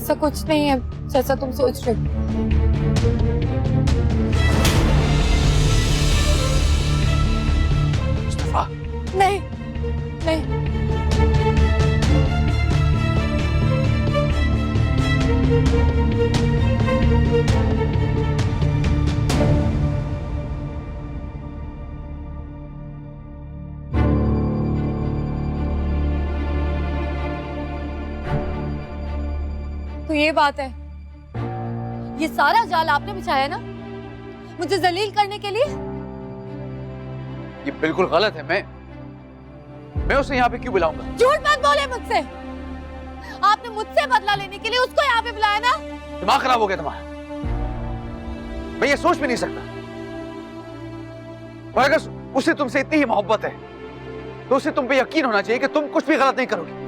ऐसा कुछ नहीं है जैसा तुम सोच रहे हो। मुस्तफा, नहीं नहीं, तो ये बात है, ये सारा जाल आपने बिछाया ना मुझे जलील करने के लिए। ये बिल्कुल गलत है। मैं उसे यहाँ पे क्यों बुलाऊंगा? झूठ मत बोले मुझसे। आपने मुझसे बदला लेने के लिए उसको यहाँ पे बुलाया ना। दिमाग खराब हो गया तुम्हारा। मैं ये सोच भी नहीं सकता। और अगर उसे तुमसे इतनी ही मोहब्बत है तो उसे तुम पे यकीन होना चाहिए कि तुम कुछ भी गलत नहीं करोगे।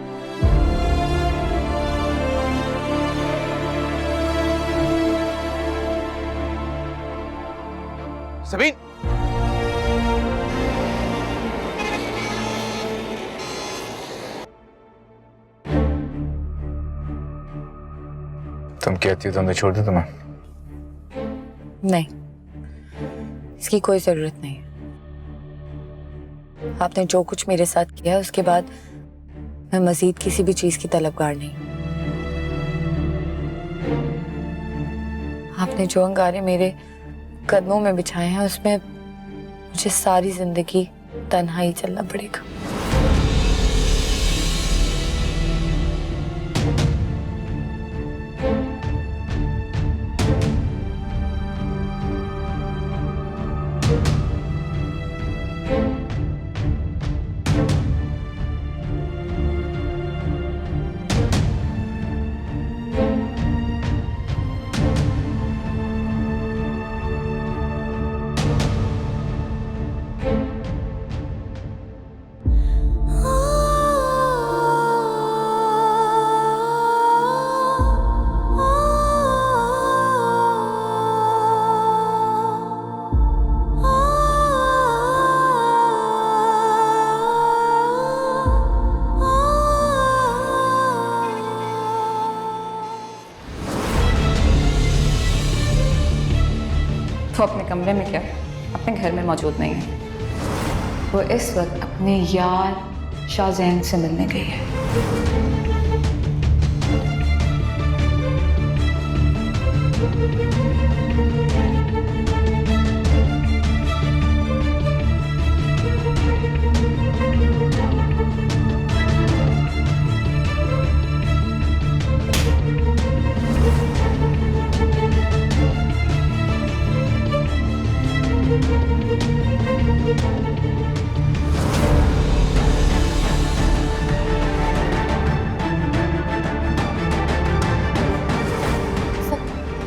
सबीन, तुम कहती हो तो मैं छोड़ दूं तुम्हें? नहीं, इसकी कोई जरूरत नहीं। आपने जो कुछ मेरे साथ किया उसके बाद मैं मजीद किसी भी चीज की तलबगार नहीं। आपने जो अंगारे मेरे कदमों में बिछाए हैं उसमें मुझे सारी जिंदगी तन्हाई चलना पड़ेगा। वो अपने कमरे में क्या अपने घर में मौजूद नहीं है। वो इस वक्त अपने यार शाहजैन से मिलने गई है।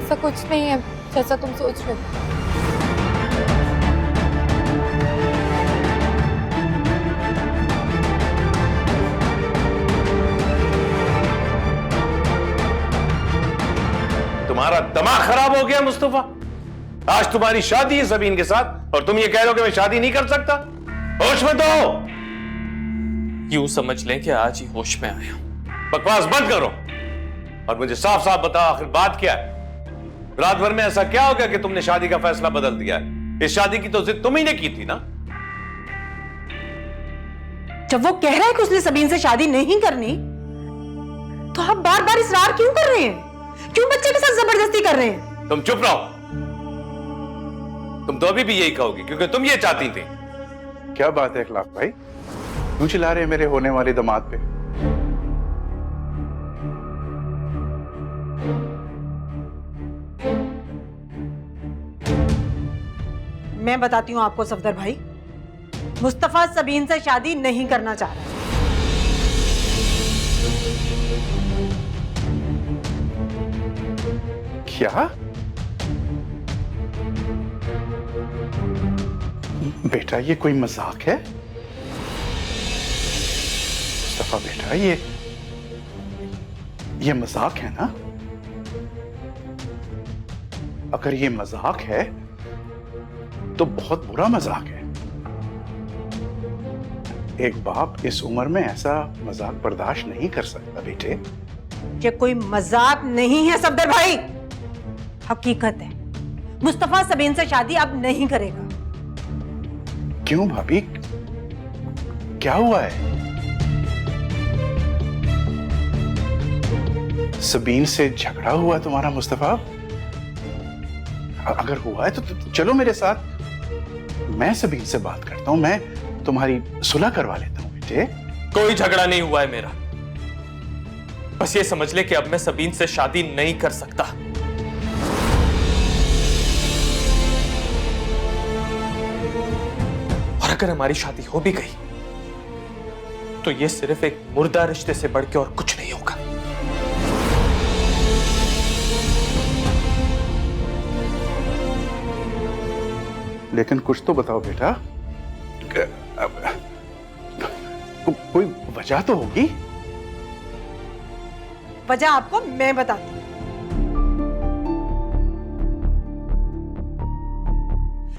ऐसा कुछ नहीं है जैसा तुम सोच रहे हो। तुम्हारा दिमाग खराब हो गया मुस्तफा। आज तुम्हारी शादी है ज़बीन के साथ और तुम ये कह रहे हो कि मैं शादी नहीं कर सकता। होश में तो हो। यूं समझ लें कि आज ही होश में आया। बकवास बंद करो और मुझे साफ साफ बताओ आखिर बात क्या है। रात भर में ऐसा क्या हो गया कि तुमने शादी का फैसला बदल दिया है? इस शादी की तो जिद तुम ही ने की थी ना। जब वो कह रहा है कि उसने सबीन से शादी नहीं करनी तो आप बार बार इसरार क्यों कर रहे हैं? क्यों बच्चे के साथ जबरदस्ती कर रहे हैं? तुम चुप रहो। तुम तो अभी भी यही कहोगी क्योंकि तुम ये चाहती थी। क्या बात है इखलाक भाई, क्यों चिल्ला रहे हैं मेरे होने वाले दामाद पे? मैं बताती हूं आपको सफदर भाई, मुस्तफा सबीन से शादी नहीं करना चाह रहा है। क्या? बेटा ये कोई मजाक है? मुस्तफा बेटा ये मजाक है ना? अगर ये मजाक है तो बहुत बुरा मजाक है। एक बाप इस उम्र में ऐसा मजाक बर्दाश्त नहीं कर सकता बेटे। ये कोई मजाक नहीं है सफदर भाई, हकीकत है। मुस्तफा सबीन से शादी अब नहीं करेगा। क्यों भाभी, क्या हुआ है? सबीन से झगड़ा हुआ तुम्हारा मुस्तफा? अगर हुआ है तो चलो मेरे साथ, मैं सबीन से बात करता हूं, मैं तुम्हारी सुलह करवा लेता हूं बेटे। कोई झगड़ा नहीं हुआ है मेरा। बस ये समझ ले कि अब मैं सबीन से शादी नहीं कर सकता। और अगर हमारी शादी हो भी गई तो ये सिर्फ एक मुर्दा रिश्ते से बढ़ के और कुछ नहीं होगा। लेकिन कुछ तो बताओ बेटा, कोई वजह तो होगी। वजह आपको मैं बताती हूं।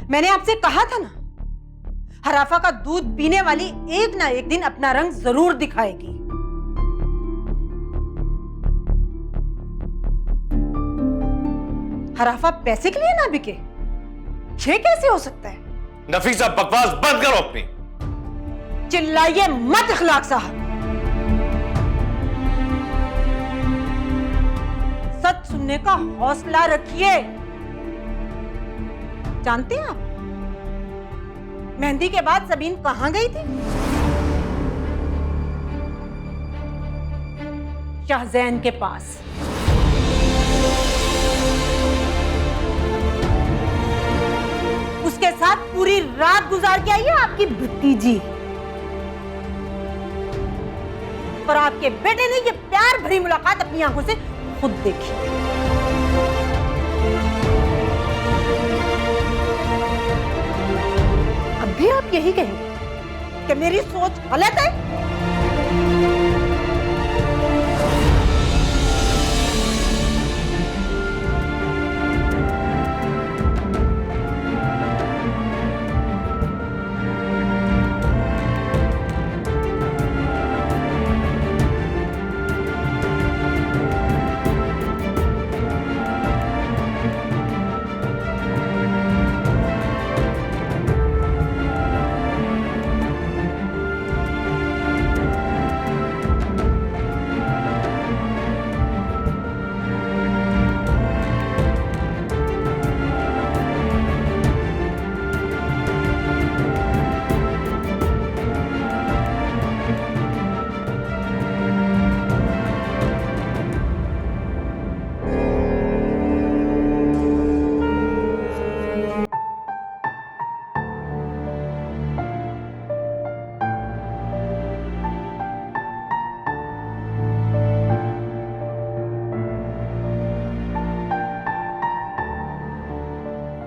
मैंने आपसे कहा था ना, हराफा का दूध पीने वाली एक ना एक दिन अपना रंग जरूर दिखाएगी। हराफा पैसे के लिए ना बिके, ये कैसे हो सकता है? नफीसा बकवास बंद करो अपनी। चिल्लाइए मत अखलाक साहब। सच सुनने का हौसला रखिए। जानते हैं आप मेहंदी के बाद सबीन कहां गई थी? शाहजैन के पास। उसके साथ पूरी रात गुजार के आई है आपकी भतीजी। और आपके बेटे ने ये प्यार भरी मुलाकात अपनी आंखों से खुद देखी। अब भी आप यही कहेंगे कि मेरी सोच गलत है?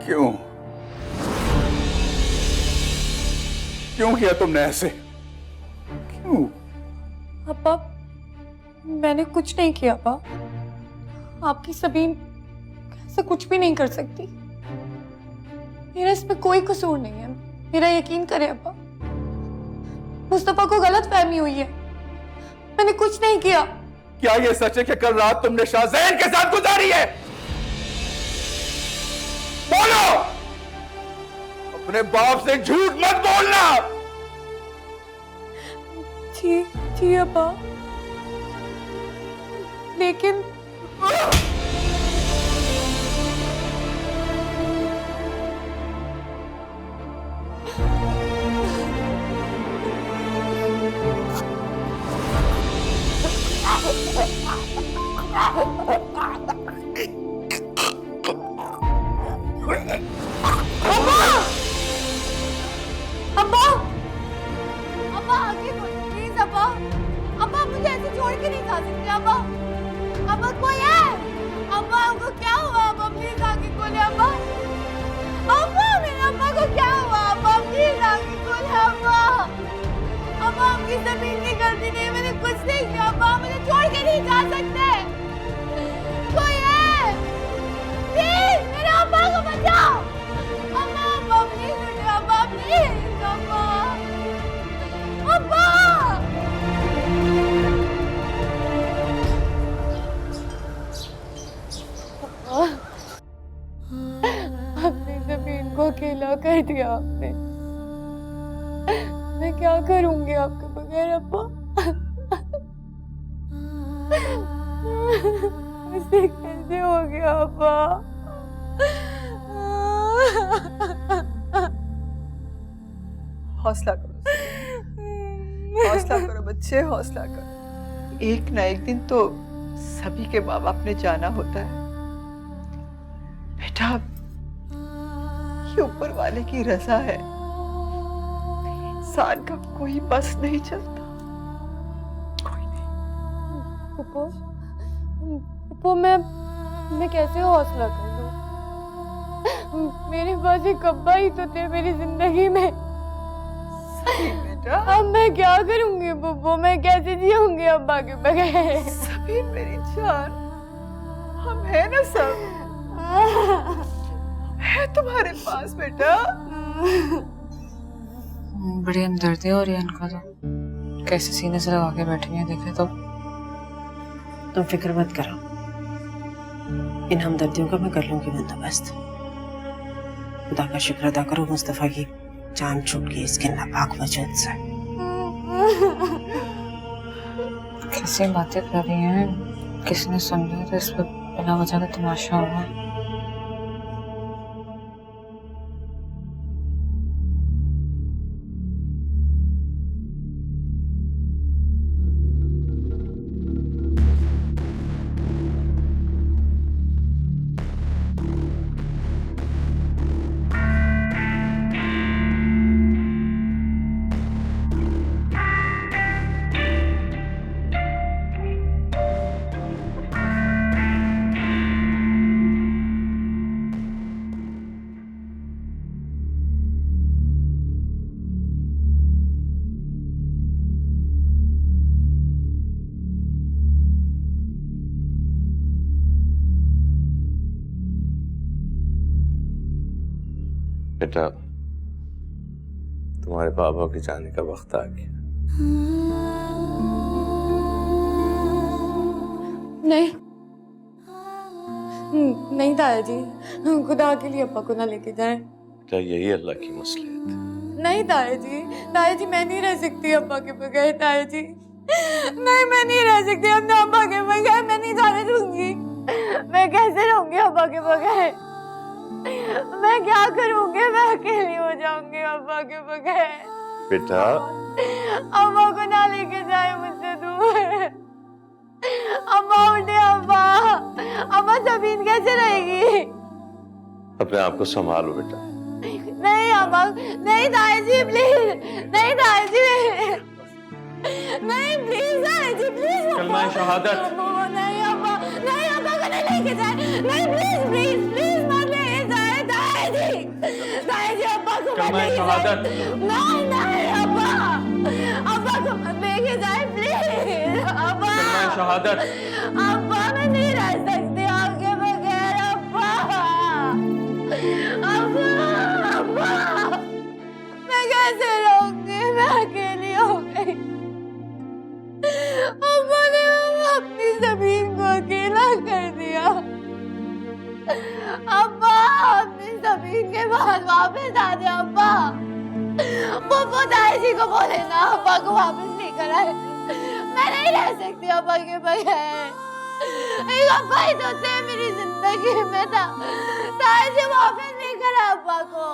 क्यों क्यों किया तुमने ऐसे? क्यों? अब्बा, मैंने कुछ नहीं किया अब्बा। आपकी सबीन ऐसा कुछ भी नहीं कर सकती। मेरा इसमें कोई कसूर नहीं है, मेरा यकीन करें अब्बा। मुस्तफा को गलत फहमी हुई है, मैंने कुछ नहीं किया। क्या ये सच है कि कल रात तुमने शाहजैन के साथ गुजारी है? बोलो, अपने बाप से झूठ मत बोलना। जी अब्बा, लेकिन अब्बा, अब्बा आगे प्लीज अब्बा, अब्बा मुझे ऐसे छोड़ के नहीं जा सकते अब्बा। अब्बा कोई है? अब्बा आपको क्या हुआ? अब्बा प्लीज आगे खोले अब्बा। अब्बा मेरे अब्बा को क्या हुआ? अब्बा प्लीज आगे खोले अब्बा। अब्बा आपकी जमीन की गलती नहीं, मैंने कुछ नहीं किया अब्बा, मुझे छोड़ के नहीं जा सकते। कोई है? प्लीज मेरे अब्बा को बचाओ। अब्बा अब्बा प्लीज उठिए अब्बा, प्लीज अब्बा। अब्बा अकेला कर दिया आपने। मैं क्या करूंगी आपके बगैर अब्बा? ऐसे कैसे हो गया अब्बा? हौसला करो, हौसला करो बच्चे, हौसला करो। एक ना एक दिन तो सभी के माँ बाप ने जाना होता है बेटा। ये ऊपर वाले की रजा है, इंसान का कोई बस नहीं चलता, कोई नहीं। पप्पू मैं कैसे हौसला कर लूं? मेरे पास एक अब्बा ही तो थे मेरी जिंदगी में। बेटा अब मैं क्या करूंगी पप्पू? मैं कैसे जीऊंगी अब्बा के बगैर? सभी मेरी जान, हम है ना सब, है तुम्हारे पास बेटा। बड़ी हमदर्दी हो रही है इनका तो, कैसे सीने से लगा के बैठी हैं देखे तो। तुम फिक्र मत करो, इन हमदर्दियों का मैं कर लूंगी बंदोबस्त। खुदा का शुक्र अदा करो मुस्तफा की जान छूट गई इसके नापाक वजूद से। कैसी बातें कर रही हैं, किसने सुन लिया तो इस पर बिना वजह का तमाशा हुआ। बेटा, तुम्हारे बाबा के जाने का वक्त आ गया। नहीं नहीं ताया जी, खुदा के लिए अब्बा को ना लेके जाए। क्या यही अल्लाह की मसलियत है? नहीं ताया जी मैं नहीं रह सकती अब्बा के बगैर। ताया जी नहीं, मैं नहीं रह सकती अपने अब्बा के बगैर। मैं नहीं जाने दूंगी। मैं कैसे रहूंगी अब्बा के बगैर? मैं क्या करूंगी? मैं अकेली हो जाऊंगी अब्बा के बगैर। बेटा, अब्बा को ना लेके जाए मुझसे दूर। अब्बा उठे, अब्बा ज़मीन कैसे रहेगी? अपने आप को संभालो बेटा। नहीं अब्बा, नहीं ताया जी प्लीज, नहीं ताया जी, नहीं प्लीज ताया जी प्लीज। कलमा शहादत। नहीं अब्बा, नहीं अब्बा को नहीं लेके जाए। नहीं प्लीज प्लीज प्लीज मत ले जाए ताया जी अब्बा को मत लेके जाए। नहीं नहीं अब्बा को मत लेके जाए प्लीज। अब्बा शहादत। अब्बा मैं नहीं रह सकती आपके बगैर अब्बा। अब्बा मैं कैसे रहूंगी? मैं अकेली हो गई। अब्बा ने अपनी जमीन को अकेला कर दिया। अब्बा अपनी जमीन के बाद वापस आ जाए अब्बा। वो ताई जी को बोले ना अब्बा को वापस लेकर आए। मैं नहीं रह सकती अब्बा के बगैर। एक अब्बा ही तो थे मेरी जिंदगी में था। ताई जी वापस लेकर आए अब्बा को।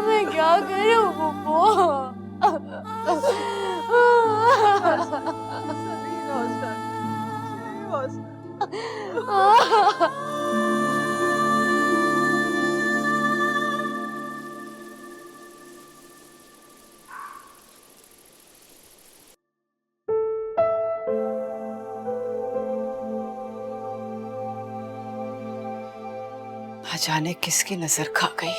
मैं क्या करूं बुब्बू? ना जाने किसकी नजर खा गई।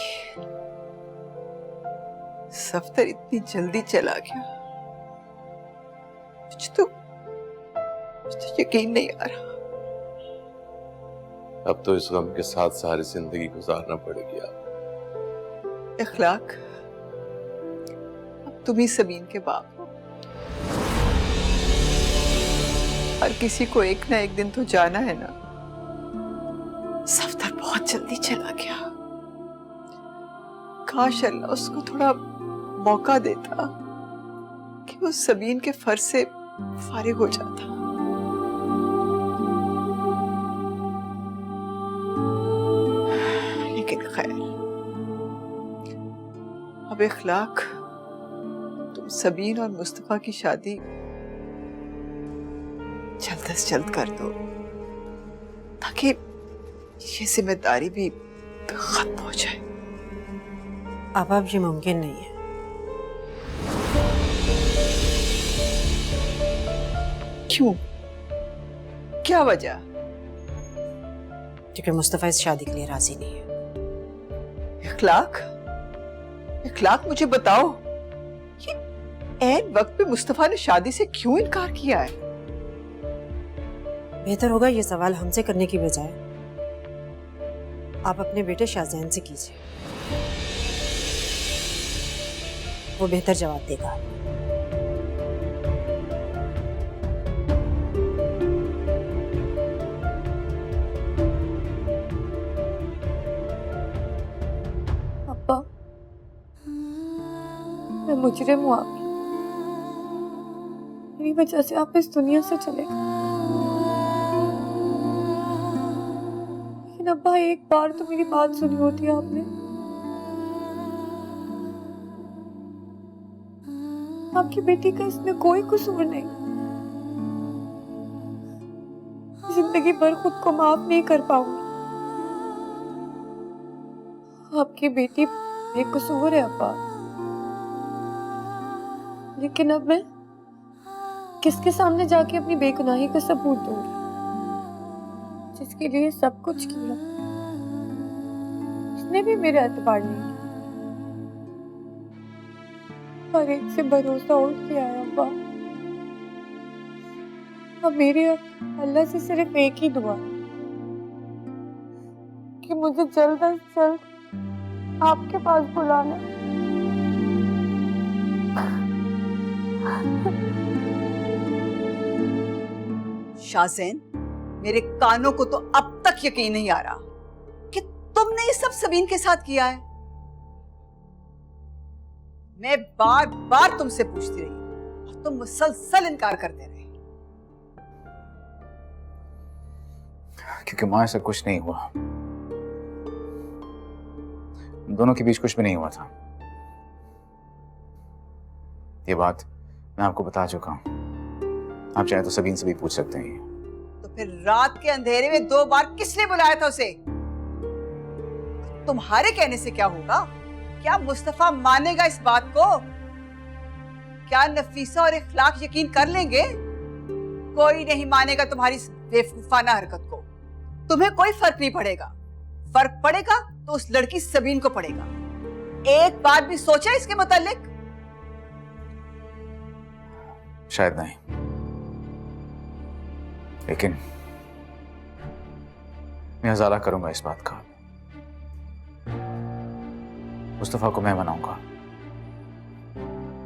सफ्तर इतनी जल्दी चला गया, मुझे तो यकीन नहीं आ रहा। अब तो इस गम के साथ सारी जिंदगी गुजारना पड़ेगी आप। इखलाक, अब तुम ही सबीन के बाप हो। हर किसी को एक ना एक दिन तो जाना है ना। सफ्तर बहुत जल्दी चला गया। काश अल्लाह उसको थोड़ा मौका देता कि वो सबीन के फर्ज से फारिग हो जाता। लेकिन खैर, अब इखलाक, तुम सबीन और मुस्तफा की शादी जल्द से जल्द कर दो ताकि ये जिम्मेदारी भी खत्म हो जाए। अब ये मुमकिन नहीं है। क्यों? क्या वजह? क्योंकि मुस्तफा इस शादी के लिए राजी नहीं है। इखलाक, इखलाक मुझे बताओ, ये ऐन वक्त पे मुस्तफा ने शादी से क्यों इनकार किया है? बेहतर होगा ये सवाल हमसे करने की बजाय आप अपने बेटे शाहजैन से कीजिए, वो बेहतर जवाब देगा। अब्बा, मैं मुजरिम हूँ आपकी, मेरी वजह से आप इस दुनिया से चले गए। लेकिन अब्बा, एक बार तो मेरी बात सुनी होती है आपने। आपकी बेटी का इसमें कोई कसूर नहीं। जिंदगी भर खुद को माफ नहीं कर पाऊंगी। आपकी बेटी बेकसूर है अब्बा, लेकिन अब मैं किसके सामने जाके अपनी बेगुनाही का सबूत दूंगी, जिसके लिए सब कुछ किया उसने भी मेरा एतबार नहीं किया। और एक से भरोसा उठ किया है अब्बा। अब मेरी अल्लाह से सिर्फ एक ही दुआ है कि मुझे जल्द से जल्द आपके पास बुलाना। शाहजैन, मेरे कानों को तो अब तक यकीन नहीं आ रहा कि तुमने ये सब सबीन के साथ किया है। मैं बार बार तुमसे पूछती रही और तुम मुसलसल इनकार करते रहे। क्योंकि माँ, ऐसा कुछ नहीं हुआ, दोनों के बीच कुछ भी नहीं हुआ था। ये बात मैं आपको बता चुका हूं, आप चाहे तो सबीन से भी पूछ सकते हैं। तो फिर रात के अंधेरे में 2 बार किसने बुलाया था उसे? तुम्हारे कहने से क्या होगा? क्या मुस्तफा मानेगा इस बात को? क्या नफीसा और इखलाक यकीन कर लेंगे? कोई नहीं मानेगा तुम्हारी इस बेवकूफाना हरकत को। तुम्हें कोई फर्क नहीं पड़ेगा। फर्क पड़ेगा तो उस लड़की सबीन को पड़ेगा। एक बार भी सोचा इसके मुतालिक? शायद नहीं, लेकिन मैं हज़ारा करूंगा इस बात का। मुस्तफा को मैं मनाऊंगा,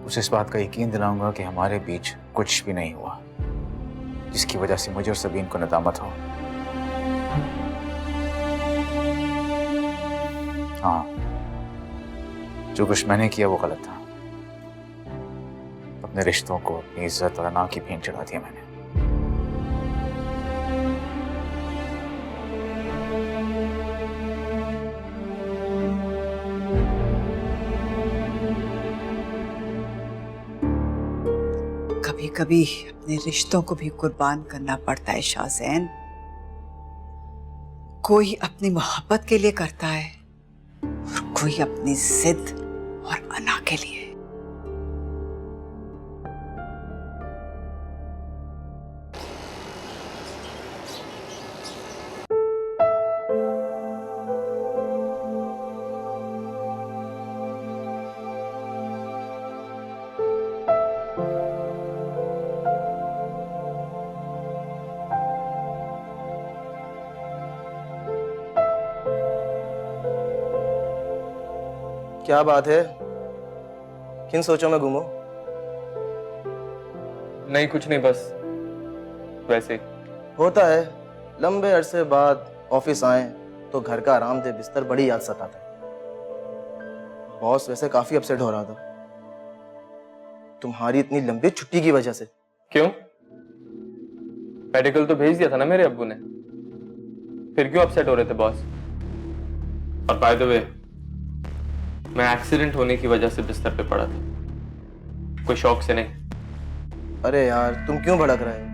उसे इस बात का यकीन दिलाऊंगा कि हमारे बीच कुछ भी नहीं हुआ जिसकी वजह से मुझे और सबीन को नदामत हो। हाँ, जो कुछ मैंने किया वो गलत था। अपने रिश्तों को, अपनी इज्जत और अना की भेंट चढ़ा दिया मैंने। कभी कभी अपने रिश्तों को भी कुर्बान करना पड़ता है शाहजैन। कोई अपनी मोहब्बत के लिए करता है और कोई अपनी जिद और अना के लिए। क्या बात है? किन सोचों में घूमो? नहीं, कुछ नहीं, बस वैसे ही। होता है, लंबे अरसे बाद ऑफिस आए तो घर का आरामदेह बिस्तर बड़ी याद सताता है। बॉस वैसे काफी अपसेट हो रहा था तुम्हारी इतनी लंबी छुट्टी की वजह से। क्यों? मेडिकल तो भेज दिया था ना मेरे अब्बू ने, फिर क्यों अपसेट हो रहे थे बॉस? और बाय द वे, मैं एक्सीडेंट होने की वजह से बिस्तर पे पड़ा था, कोई शौक से नहीं। अरे यार तुम क्यों भड़क रहे हो?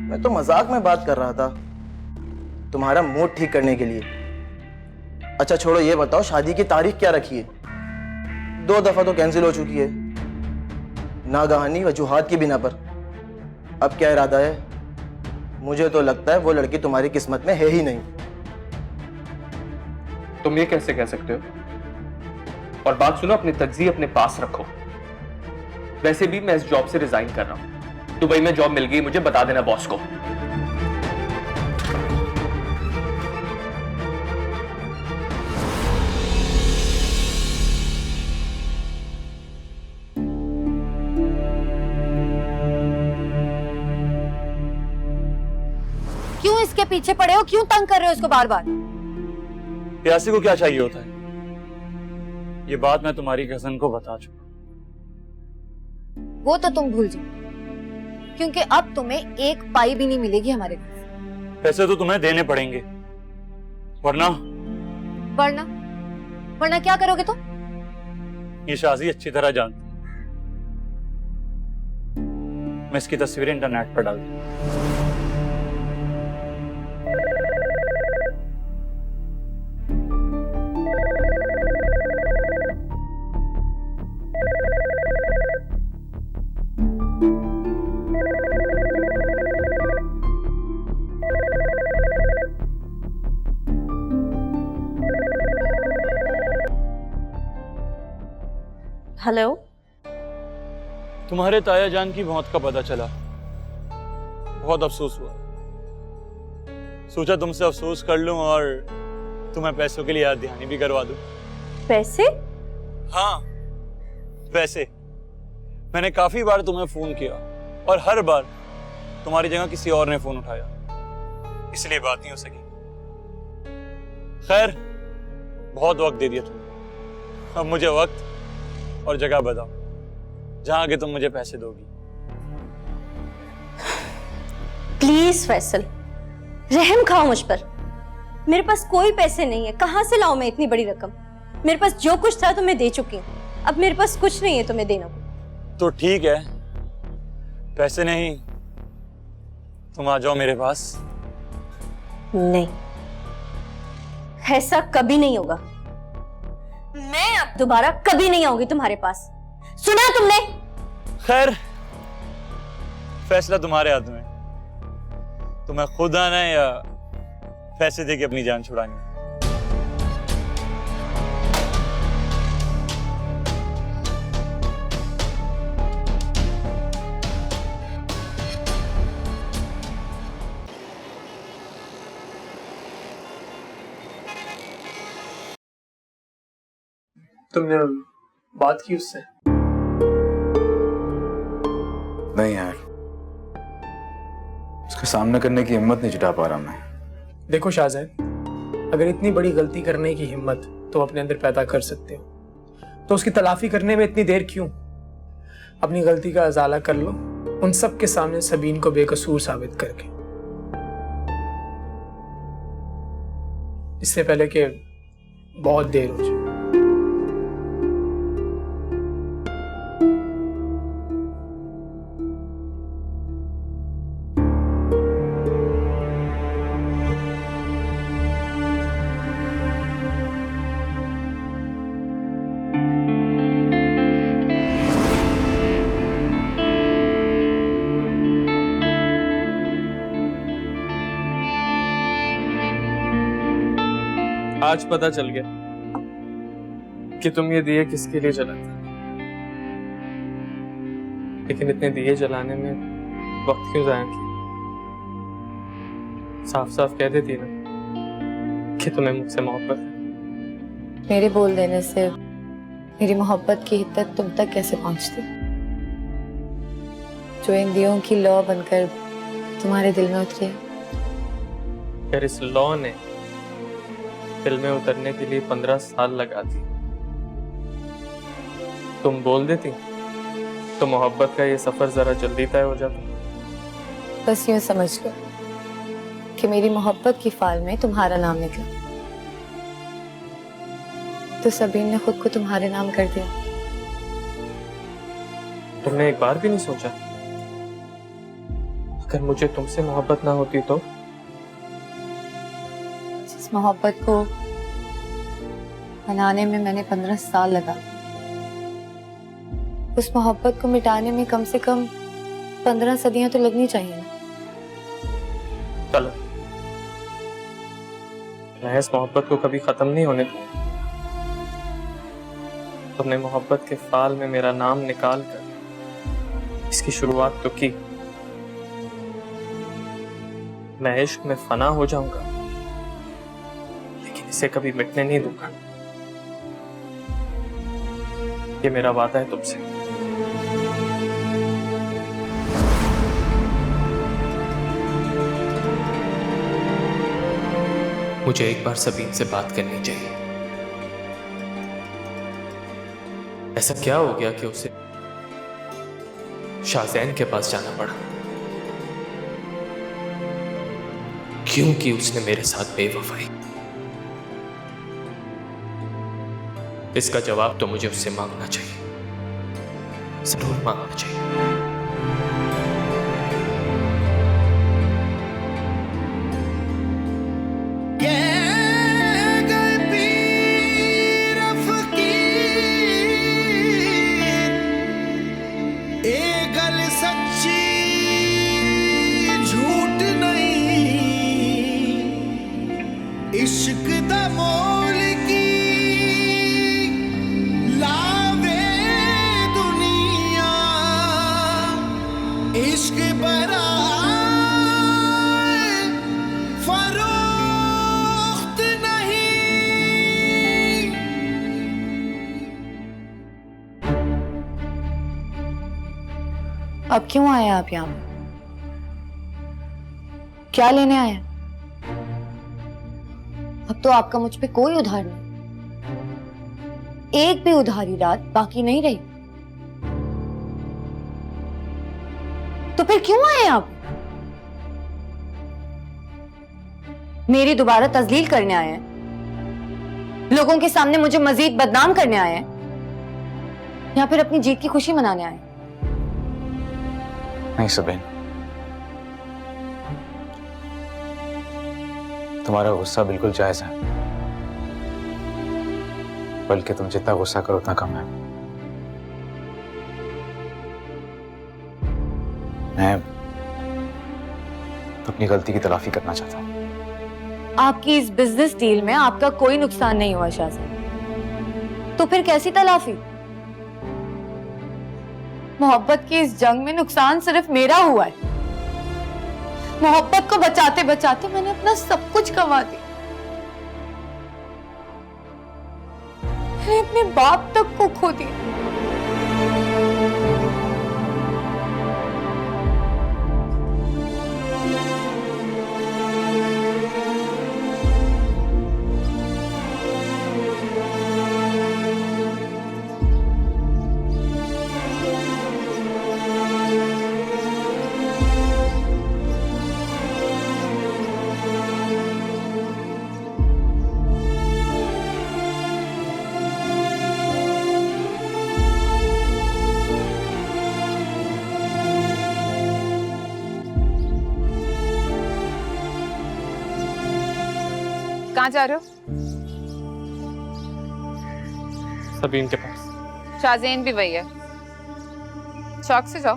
मैं तो मजाक में बात कर रहा था, तुम्हारा मूड ठीक करने के लिए। अच्छा छोड़ो, ये बताओ शादी की तारीख क्या रखी है? 2 दफा तो कैंसिल हो चुकी है, नागहानी वजूहात की बिना पर। अब क्या इरादा है? मुझे तो लगता है वो लड़की तुम्हारी किस्मत में है ही नहीं। तुम ये कैसे कह सकते हो? और बात सुनो, अपनी तज्जिए अपने पास रखो। वैसे भी मैं इस जॉब से रिजाइन कर रहा हूं। दुबई में जॉब मिल गई, मुझे बता देना बॉस को। क्यों इसके पीछे पड़े हो? क्यों तंग कर रहे हो इसको बार बार? प्यासी को क्या चाहिए होता है? ये बात मैं तुम्हारी कजन को बता चुका। वो तो तुम भूल जाओ, क्योंकि अब तुम्हें एक पाई भी नहीं मिलेगी हमारे घर। पैसे तो तुम्हें देने पड़ेंगे, वरना वरना वरना क्या करोगे तुम? ये शाजी अच्छी तरह जानती है। मैं इसकी तस्वीरें इंटरनेट पर डाल दूंगा। हेलो। तुम्हारे ताया जान की मौत का पता चला, बहुत अफसोस हुआ। सोचा तुमसे अफसोस कर लूं और तुम्हें पैसों के लिए याद दहानी भी करवा दूं। पैसे? हाँ पैसे। मैंने काफी बार तुम्हें फोन किया और हर बार तुम्हारी जगह किसी और ने फोन उठाया, इसलिए बात नहीं हो सकी। खैर, बहुत वक्त दे दिया तुमने, अब मुझे वक्त और जगह बताओ जहां के तुम मुझे पैसे दोगी। प्लीज फैसल, रहम खाओ मुझ पर। मेरे पास कोई पैसे नहीं है, कहां से लाऊं मैं इतनी बड़ी रकम? मेरे पास जो कुछ था तो मैं दे चुकी हूँ, अब मेरे पास कुछ नहीं है तुम्हें देना। तो ठीक है, पैसे नहीं, तुम आ जाओ मेरे पास। नहीं, ऐसा कभी नहीं होगा। मैं अब दोबारा कभी नहीं आऊंगी तुम्हारे पास, सुना तुमने? खैर, फैसला तुम्हारे हाथ में। तुम्हें खुद आना है या पैसे देके अपनी जान छुड़ानी? तुमने बात की उससे? नहीं यार, उसका सामना करने की हिम्मत नहीं जुटा पा रहा मैं। देखो शाहजैन, अगर इतनी बड़ी गलती करने की हिम्मत तुम अपने अंदर पैदा कर सकते हो, तो उसकी तलाफी करने में इतनी देर क्यों? अपनी गलती का अजाला कर लो, उन सब के सामने सबीन को बेकसूर साबित करके, इससे पहले कि बहुत देर हो जाए। आज पता चल गया कि तुम ये दिए किसके लिए जलाते, लेकिन इतने दिए जलाने में वक्त क्यों जाया किया? साफ साफ कह देती ना कि तुम्हें मुझसे मोहब्बत है। मेरे बोल देने से मेरी मोहब्बत की हिद्दत तुम तक कैसे पहुंचती, जो इन दियों की लौ बनकर तुम्हारे दिल में उतरी? यार, इस लौ ने दिल में उतरने के लिए 15 साल लगा दी, तुम बोल देती तो मोहब्बत का ये सफर जरा जल्दी तय हो जाता। बस यूं समझ लो कि मेरी मोहब्बत की फाइल में तुम्हारा नाम निकला तो सबीन ने खुद को तुम्हारे नाम कर दिया। तुमने एक बार भी नहीं सोचा अगर मुझे तुमसे मोहब्बत ना होती तो? जिस मोहब्बत को मनाने में मैंने 15 साल लगा, उस मोहब्बत को मिटाने में कम से कम 15 सदियां तो लगनी चाहिए ना। चलो, मैं इस मोहब्बत को कभी खत्म नहीं होने दूंगा। तुमने मोहब्बत के फाल में मेरा नाम निकाल कर इसकी शुरुआत तो की। मैं इश्क में फना हो जाऊंगा लेकिन इसे कभी मिटने नहीं दूंगा। ये मेरा वादा है तुमसे। मुझे एक बार सबीन से बात करनी चाहिए। ऐसा क्या हो गया कि उसे शाहजैन के पास जाना पड़ा? क्यों कि उसने मेरे साथ बेवफाई? इसका जवाब तो मुझे उससे मांगना चाहिए, जरूर मांगना चाहिए। इश्क दा मोल की लावे दुनिया, इश्क बरा फरोख्त नहीं। अब क्यों आए आप यहाँ पे? क्या लेने आए? अब तो आपका मुझ पे कोई उधार नहीं, एक भी उधारी रात बाकी नहीं रही। तो फिर क्यों आए आप? मेरी दोबारा तजलील करने आए हैं? लोगों के सामने मुझे मजीद बदनाम करने आए हैं? या फिर अपनी जीत की खुशी मनाने आए हैं? नहीं सबीन, तुम्हारा गुस्सा बिल्कुल जायज है, बल्कि तुम जितना गुस्सा करो उतना कम है। मैं अपनी गलती की तलाफी करना चाहता हूँ। आपकी इस बिजनेस डील में आपका कोई नुकसान नहीं हुआ शाहजहां, तो फिर कैसी तलाफी? मोहब्बत की इस जंग में नुकसान सिर्फ मेरा हुआ है। मोहब्बत को बचाते बचाते मैंने अपना सब कुछ गंवा दिया। मैंने अपने बाप तक को खो दिया। कहाँ जा रहे हो? सबीन के पास। शाहजैन भी वही है, शौक से जाओ।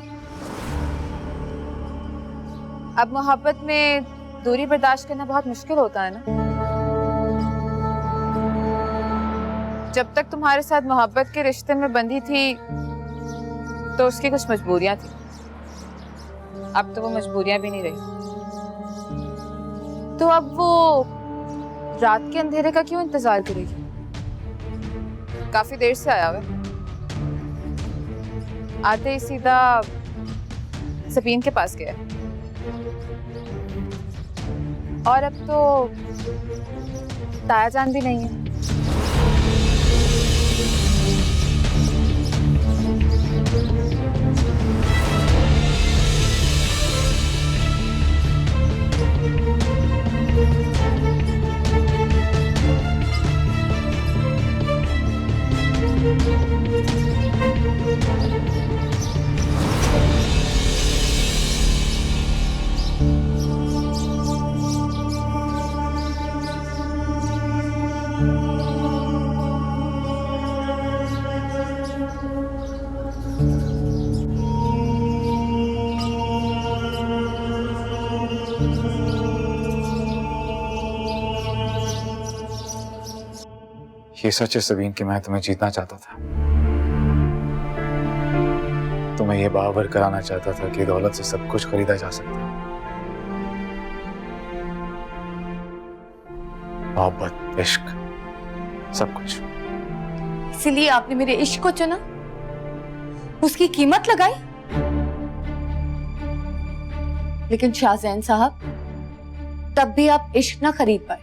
अब मोहब्बत में दूरी बर्दाश्त करना बहुत मुश्किल होता है ना। जब तक तुम्हारे साथ मोहब्बत के रिश्ते में बंधी थी तो उसकी कुछ मजबूरियां थी, अब तो वो मजबूरियां भी नहीं रही। तो अब वो रात के अंधेरे का क्यों इंतजार करेगी? काफी देर से आया हुआ है, आते ही सीधा सबीन के पास गया। और अब तो ताया जान भी नहीं है। ये सच है सबीन कि मैं तुम्हें जीतना चाहता था। तुम्हें ये बावर कराना चाहता था कि दौलत से सब कुछ खरीदा जा सकता है। मोहब्बत, इश्क, सब कुछ। इसीलिए आपने मेरे इश्क को चुना, उसकी कीमत लगाई। लेकिन शाहजैन साहब, तब भी आप इश्क ना खरीद पाए।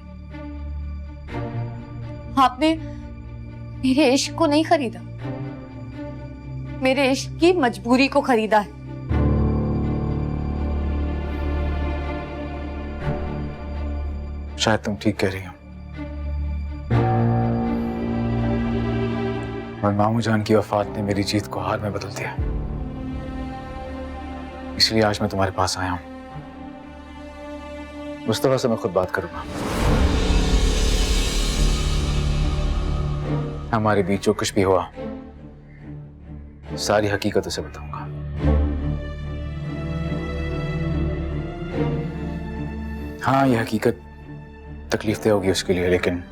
आपने मेरे इश्क को नहीं खरीदा, मेरे इश्क की मजबूरी को खरीदा है। शायद तुम ठीक कह रही हो। और मामू जान की वफात ने मेरी जीत को हार में बदल दिया। इसलिए आज मैं तुम्हारे पास आया हूं। मुस्तफा से मैं खुद बात करूंगा। हमारे बीच जो कुछ भी हुआ सारी हकीकत उसे बताऊंगा। हाँ, यह हकीकत तकलीफ दे होगी उसके लिए, लेकिन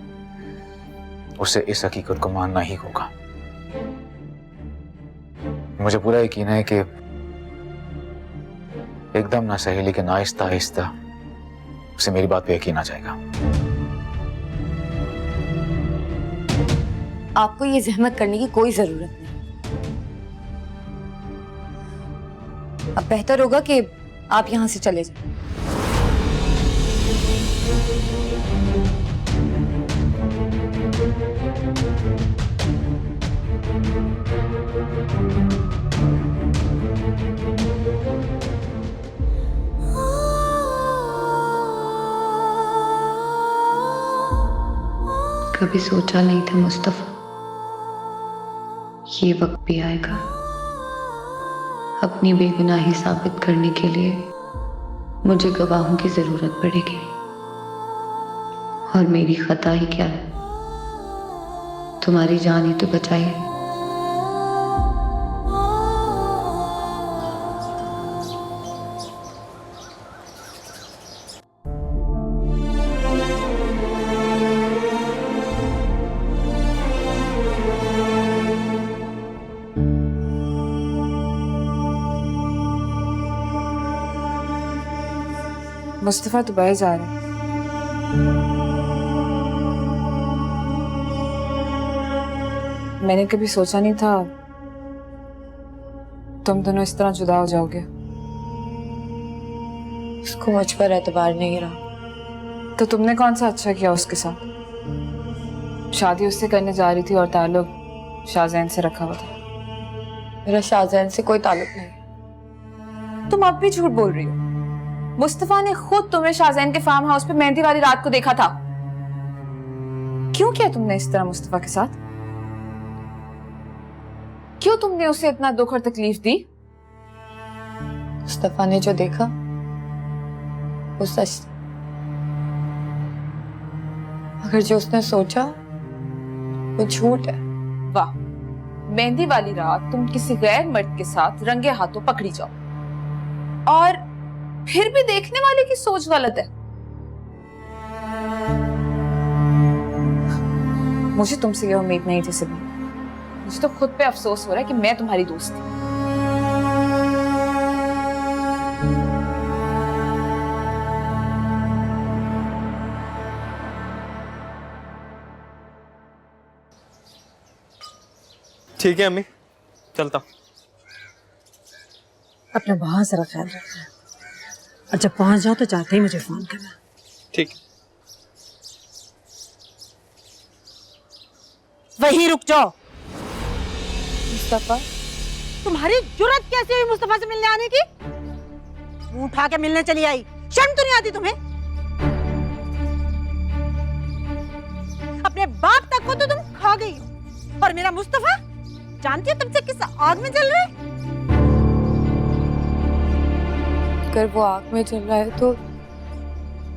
उसे इस हकीकत को मानना ही होगा। मुझे पूरा यकीन है कि एकदम ना सही, लेकिन आहिस्ता आहिस्ता उसे मेरी बात पे यकीन आ जाएगा। आपको ये जहमत करने की कोई जरूरत नहीं। अब बेहतर होगा कि आप यहां से चले जाएं। कभी सोचा नहीं था मुस्तफा, ये वक्त भी आएगा। अपनी बेगुनाही साबित करने के लिए मुझे गवाहों की जरूरत पड़ेगी। और मेरी खता ही क्या है, तुम्हारी जान ही तो बचाई है। मुस्तफा दुबई जा रहा है। मैंने कभी सोचा नहीं था तुम दोनों इस तरह जुदा हो जाओगे। उसको मुझ पर एतबार नहीं रहा। तो तुमने कौन सा अच्छा किया उसके साथ? शादी उससे करने जा रही थी और ताल्लुक शाहजैन से रखा हुआ था। मेरा शाहजैन से कोई ताल्लुक नहीं। तुम अब भी झूठ बोल रही हो। मुस्तफा ने खुद तुम्हें शाहजैन के फार्म हाउस पे मेहंदी वाली रात को देखा था। क्यों किया तुमने इस तरह मुस्तफा के साथ? क्यों तुमने उसे इतना दुख और तकलीफ दी? मुस्तफा ने जो देखा वो सच था, मगर जो उसने सोचा वो झूठ है। वाह, मेहंदी वाली रात तुम किसी गैर मर्द के साथ रंगे हाथों पकड़ी जाओ और फिर भी देखने वाले की सोच गलत है। मुझे तुमसे यह उम्मीद नहीं थी सबीन। मुझे तो खुद पे अफसोस हो रहा है कि मैं तुम्हारी दोस्त थी। ठीक है अम्मी, चलता। अपना बहुत सारा ख्याल रखना, और जब पहुंच जाओ तो जाते ही मुझे फोन करना। ठीक। वहीं रुक जाओ। मुस्तफा, तुम्हारी जुर्रत कैसे हुई मुस्तफा से मिलने आने की? मुंह उठा के मिलने चली आई, शर्म तो नहीं आती तुम्हें? अपने बाप तक को तो तुम खा गई हो, और मेरा मुस्तफा जानती हो तुमसे किस आग में जल रहा है? अगर वो आग में चल रहा है तो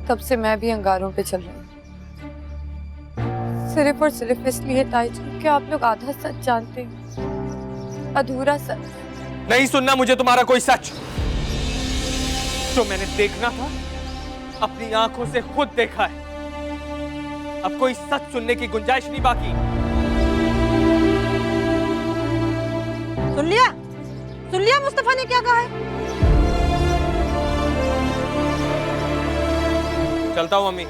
तब से मैं भी अंगारों पे चल रही हूँ। सिर्फ और सिर्फ इसलिए ताईजी कि आप लोग आधा सच जानते हैं, अधूरा सच। नहीं सुनना मुझे तुम्हारा कोई सच। जो मैंने देखना था अपनी आंखों से खुद देखा है। अब कोई सच सुनने की गुंजाइश नहीं बाकी। सुन लिया मुस्तफा ने क्या कहा है? चलता हूँ मम्मी।